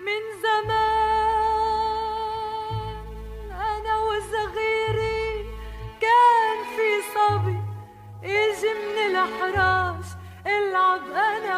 من زمان أنا وصغيري كان في صبي يجي من الحراش العب أنا